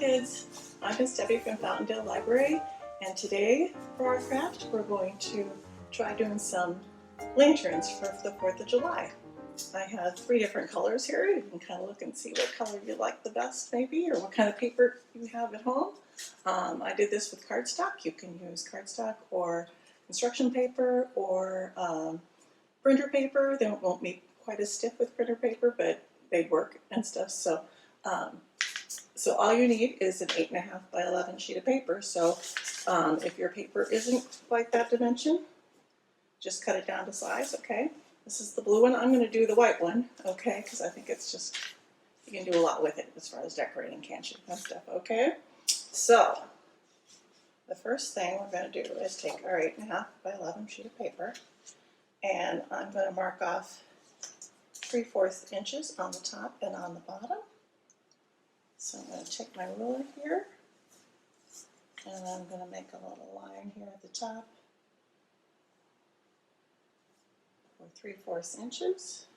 kids, I'm Miss Debbie from Fountaindale Library, and today for our craft we're going to try doing some lanterns for the 4th of July. I have 3 different colors here. You can kind of look and see what color you like the best maybe, or what kind of paper you have at home. I did this with cardstock. You can use cardstock or construction paper or printer paper. They won't be quite as stiff with printer paper, but they work and stuff. So all you need is an 8.5 by 11 sheet of paper. So if your paper isn't quite that dimension, just cut it down to size, okay? This is the blue one. I'm going to do the white one, okay? Because I think it's just, you can do a lot with it as far as decorating, can't you? And stuff, okay? So the first thing we're going to do is take our 8.5 by 11 sheet of paper, and I'm going to mark off 3/4 inches on the top and on the bottom. So I'm going to take my ruler here, and I'm going to make a little line here at the top for 3/4 inches.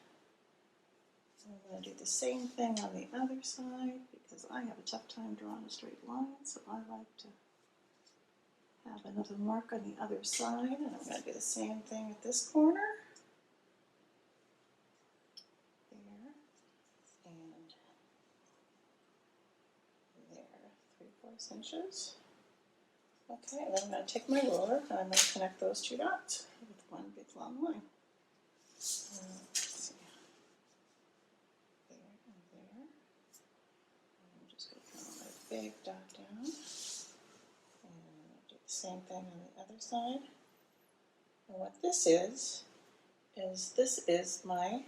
I'm going to do the same thing on the other side because I have a tough time drawing a straight line, so I like to have another mark on the other side, and I'm going to do the same thing at this corner. There, and there, 3/4 inches. Okay, and then I'm going to take my ruler and I'm going to connect those 2 dots with one big long line. Let's see. There and there. And I'm just going to put my big dot down. And I'm going to do the same thing on the other side. And what this is my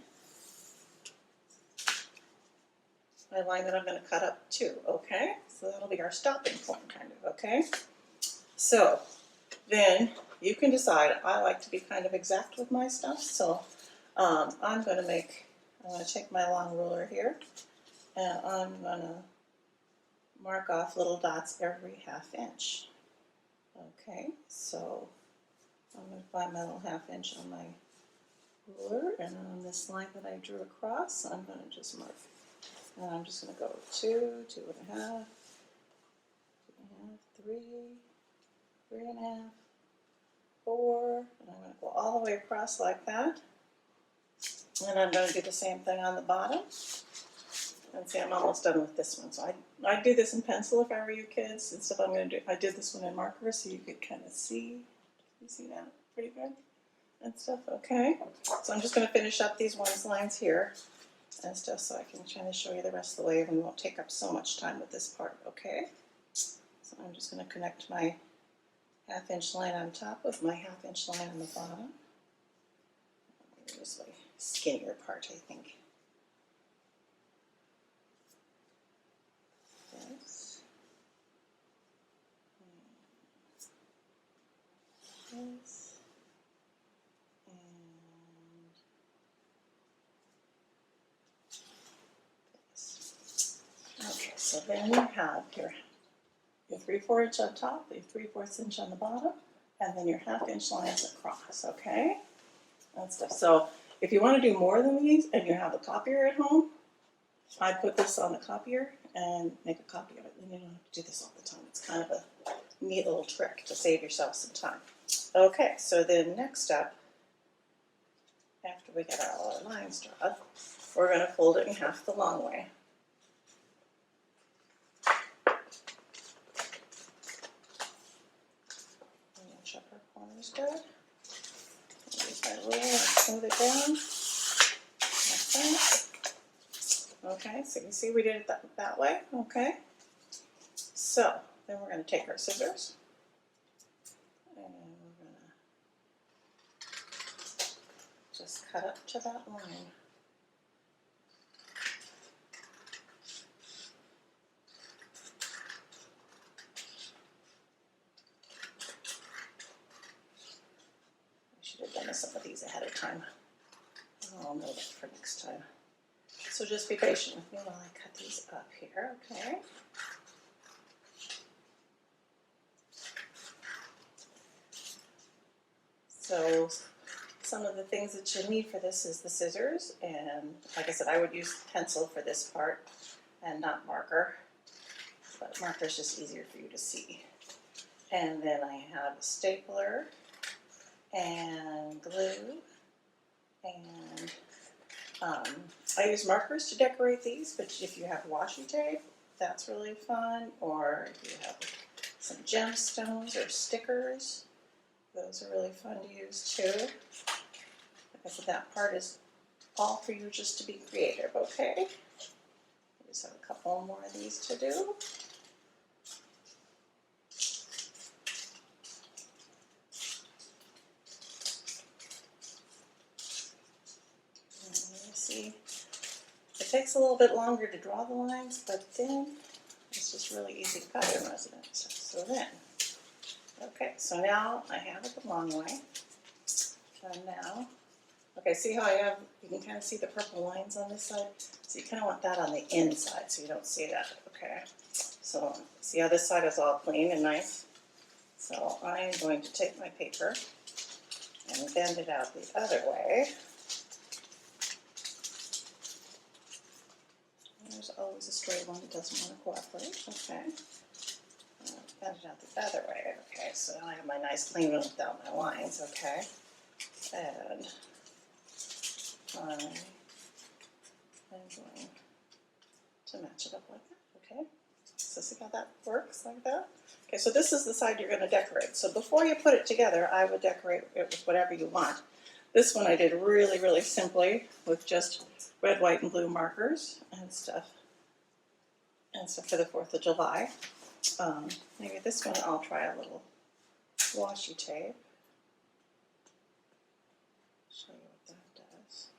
line that I'm going to cut up too, okay? So that'll be our stopping point, kind of, okay? So then you can decide. I like to be kind of exact with my stuff, so I'm going to take my long ruler here, and I'm going to mark off little dots every 1/2 inch. Okay, so I'm going to find my little 1/2 inch on my ruler, and on this line that I drew across, I'm going to just mark. And I'm just going to go 2, 2.5, 2.5, 3, 3.5, 4, and I'm going to go all the way across like that. And I'm going to do the same thing on the bottom. And see, I'm almost done with this one. So I'd do this in pencil if I were you kids. And stuff I did this one in marker so you could kind of see. You see that pretty good and stuff, okay? So I'm just going to finish up these lines here and stuff so I can try to show you the rest of the way, and we won't take up so much time with this part, okay? So I'm just going to connect my 1/2 inch line on top with my 1/2 inch line on the bottom. This way, skinnier part, I think. This. And this. Okay, so then you have your 3/4 inch on top, your 3/4 inch on the bottom, and then your 1/2 inch lines across, okay? And stuff. So if you want to do more than these and you have a copier at home, I put this on the copier and make a copy of it. Then you don't have to do this all the time. It's kind of a neat little trick to save yourself some time. Okay, so then next up, after we get all our lines drawn, we're going to fold it in half the long way. Chop our corners good. Use my ruler and smooth it down like that. Okay, so you see we did it that way, okay? So then we're going to take our scissors and we're going to just cut up to that line. I've done some of these ahead of time. I'll know that for next time. So just be patient with me while I cut these up here, okay? So some of the things that you need for this is the scissors, and like I said, I would use pencil for this part and not marker. But marker is just easier for you to see. And then I have a stapler and glue, and I use markers to decorate these, but if you have washi tape, that's really fun, or if you have some gemstones or stickers, those are really fun to use too. Like I said, that part is all for you just to be creative, okay? I just have a couple more of these to do. See, it takes a little bit longer to draw the lines, but then it's just really easy to cut in resident stuff. So then, okay, so now I have it the long way. And now, okay, see how I have, you can kind of see the purple lines on this side? So you kind of want that on the inside so you don't see that, okay? So see how this side is all clean and nice? So I am going to take my paper and bend it out the other way. There's always a stray one that doesn't want to cooperate. Okay. Bend it out the other way. Okay, so now I have my nice clean one without my lines. Okay. And I'm going to match it up like that. Okay. So see how that works like that? Okay, so this is the side you're going to decorate. So before you put it together, I would decorate it with whatever you want. This one I did really, really simply with just red, white, and blue markers and stuff. And so for the 4th of July, maybe this one I'll try a little washi tape. Show you what that does.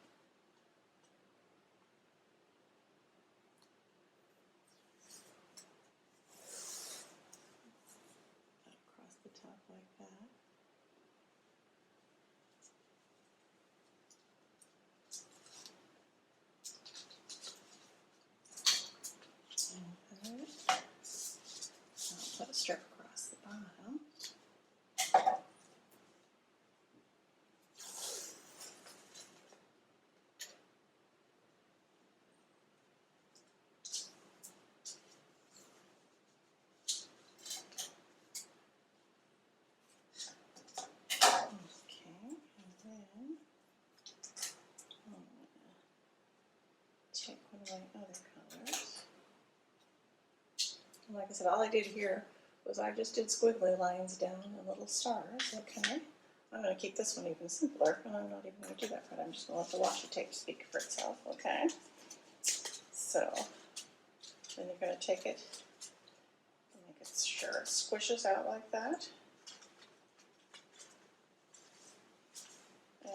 Across the top like that. I'll put a strip across the bottom. Okay, and then I'm going to take one of my other colors. Like I said, all I did here was I just did squiggly lines down and little stars, okay? I'm going to keep this one even simpler, and I'm not even going to do that part. I'm just going to let the washi tape speak for itself, okay? So, then you're going to take it and make it sure it squishes out like that.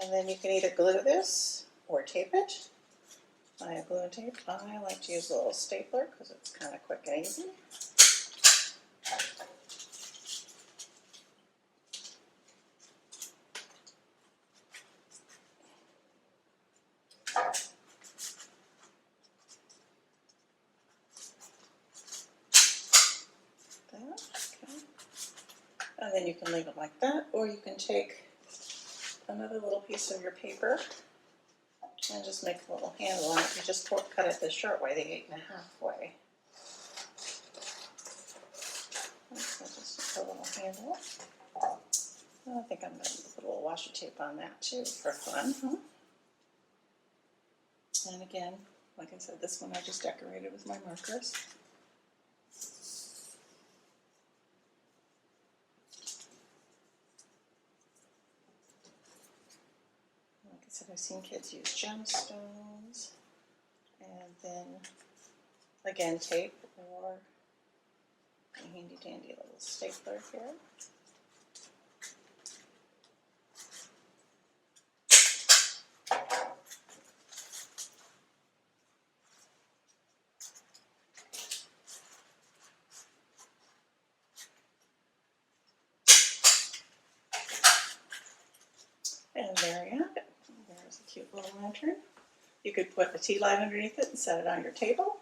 And then you can either glue this or tape it. I have glue and tape. I like to use a little stapler because it's kind of quick and easy. Okay. And then you can leave it like that, or you can take another little piece of your paper and just make a little handle on it. You just cut it the short way, the 8.5 way. So just a little handle. I think I'm going to put a little washi tape on that too for fun. And again, like I said, this one I just decorated with my markers. Like I said, I've seen kids use gemstones, and then again tape or a handy dandy little stapler here. And there you have it. There's a cute little lantern. You could put a tea light underneath it and set it on your table,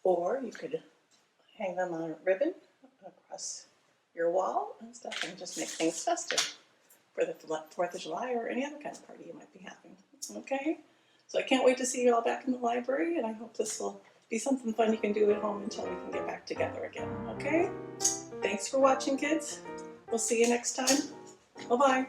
or you could hang them on a ribbon across your wall and stuff and just make things festive for the 4th of July or any other kind of party you might be having. Okay? So I can't wait to see you all back in the library, and I hope this will be something fun you can do at home until we can get back together again, okay? Thanks for watching, kids. We'll see you next time. Bye-bye.